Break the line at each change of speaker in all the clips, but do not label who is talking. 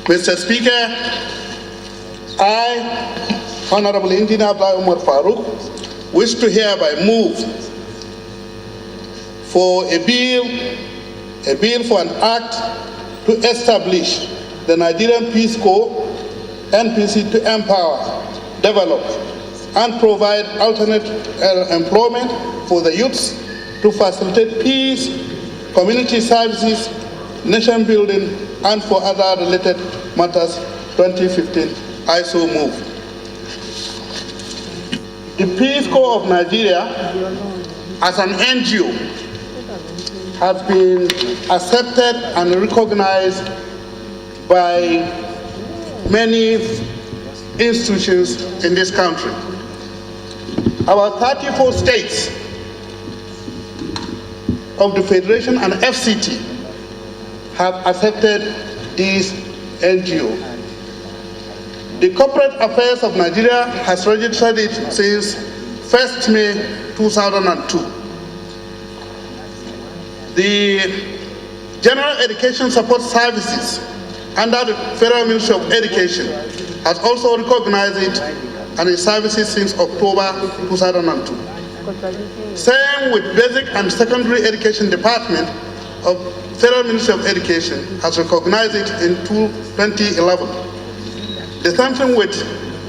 Mr. Speaker, I, Honorable Engineer Umar Faruk, wish to hereby move for a bill for an act to establish the Nigerian Peace Corps, NPC, to empower, develop, and provide alternate employment for the youths to facilitate peace, community services, nation building, and for other related matters. 2015, I so move. The Peace Corps of Nigeria, as an NGO, has been accepted and recognized by many institutions in this country. About 34 states of the Federation and FCT have accepted this NGO. The Corporate Affairs of Nigeria has registered it since 1st May 2002. The General Education Support Services under the Federal Ministry of Education has also recognized it and its services since October 2002. Same with Basic and Secondary Education Department of Federal Ministry of Education has recognized it in 2011. The same thing with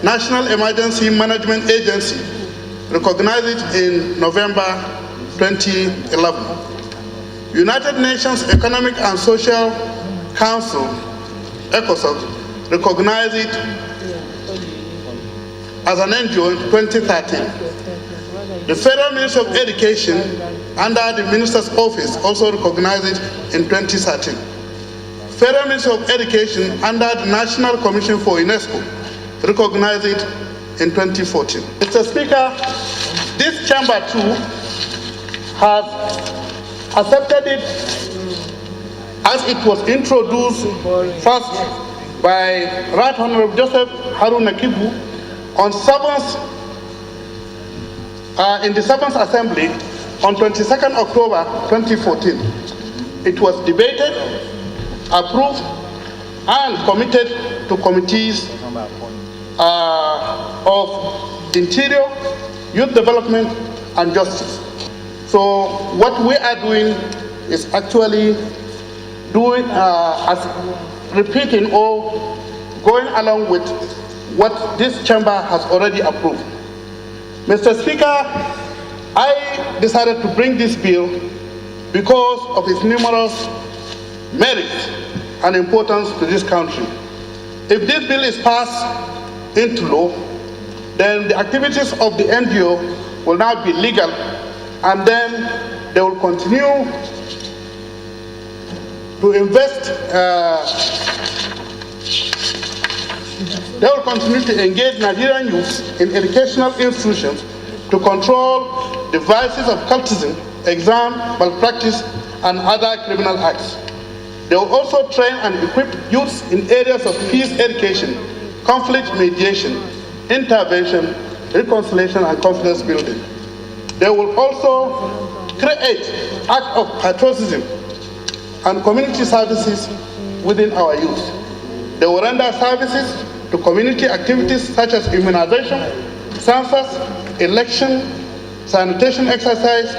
National Emergency Management Agency recognized it in November 2011. United Nations Economic and Social Council, ECOSOC, recognized it as an NGO in 2013. The Federal Ministry of Education, under the Minister's Office, also recognized it in 2013. Federal Ministry of Education, under the National Commission for UNESCO, recognized it in 2014. Mr. Speaker, this chamber too has accepted it as it was introduced first by Right Honorable Joseph Haruna Kibu on in the 7th Assembly on 22nd October 2014. It was debated, approved, and committed to committees of Interior, Youth Development, and Justice. So what we are doing is actually repeating or going along with what this chamber has already approved. Mr. Speaker, I decided to bring this bill because of its numerous merits and importance to this country. If this bill is passed into law, then the activities of the NGO will now be legal, and then they will continue to invest, they will continue to engage Nigerian youth in educational institutions to control the vices of cultism, exam malpractice, and other criminal acts. They will also train and equip youths in areas of peace education, conflict mediation, intervention, reconciliation, and confidence building. They will also create acts of patriotism and community services within our youth. They will render services to community activities such as immunization, census, election, sanitation exercise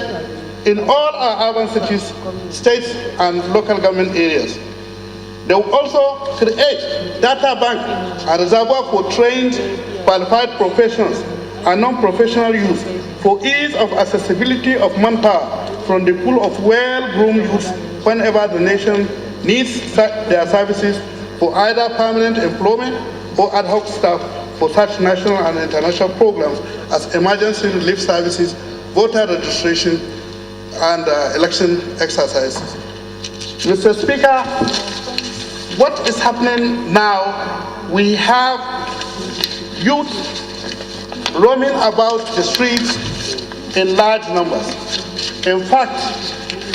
in all our urban cities, states, and local government areas. They will also create data bank and reservoir for trained, qualified professionals and non-professional youth for ease of accessibility of manpower from the pool of well-groomed youth whenever the nation needs their services for either permanent employment or ad hoc staff for such national and international programs as emergency relief services, voter registration, and election exercises. Mr. Speaker, what is happening now, we have youth roaming about the streets in large numbers. In fact,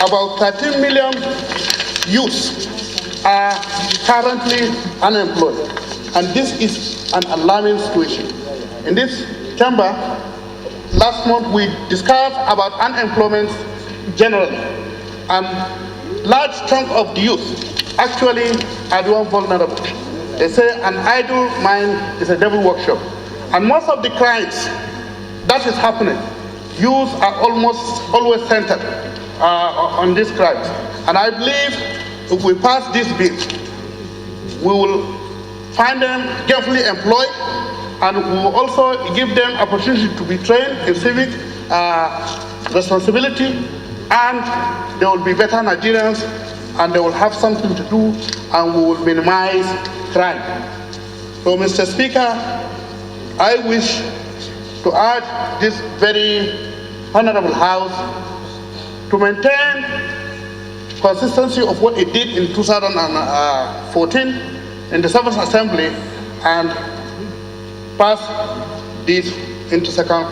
about 13 million youths are currently unemployed, and this is an alarming situation. In this chamber, last month we discussed about unemployment generally, and large chunk of the youth actually are the one vulnerable. They say an idle mind is a devil workshop. And most of the crimes that is happening, youth are almost always centered on these crimes. And I believe if we pass this bill, we will find them gainfully employed, and we will also give them opportunity to be trained in civic responsibility, and they will be better Nigerians, and they will have something to do, and we will minimize crime. So, Mr. Speaker, I wish to urge this very honorable House to maintain consistency of what it did in 2014 in the 7th Assembly and pass this into second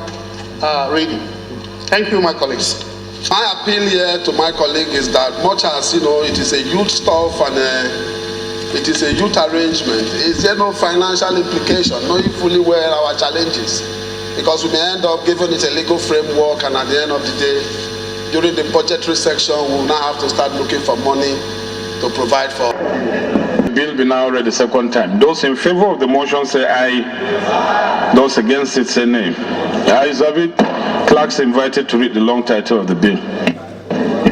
reading. Thank you, my colleagues.
My appeal here to my colleague is that much as, it is a youth stuff and it is a youth arrangement, is there no financial implication, knowing fully well our challenges? Because we may end up giving it a legal framework, and at the end of the day, during the budgetary section, we will now have to start looking for money to provide for.
The bill be now read the second time. Those in favor of the motion say aye. Those against it say nay. The ayes have it. Clerks invited to read the long title of the bill.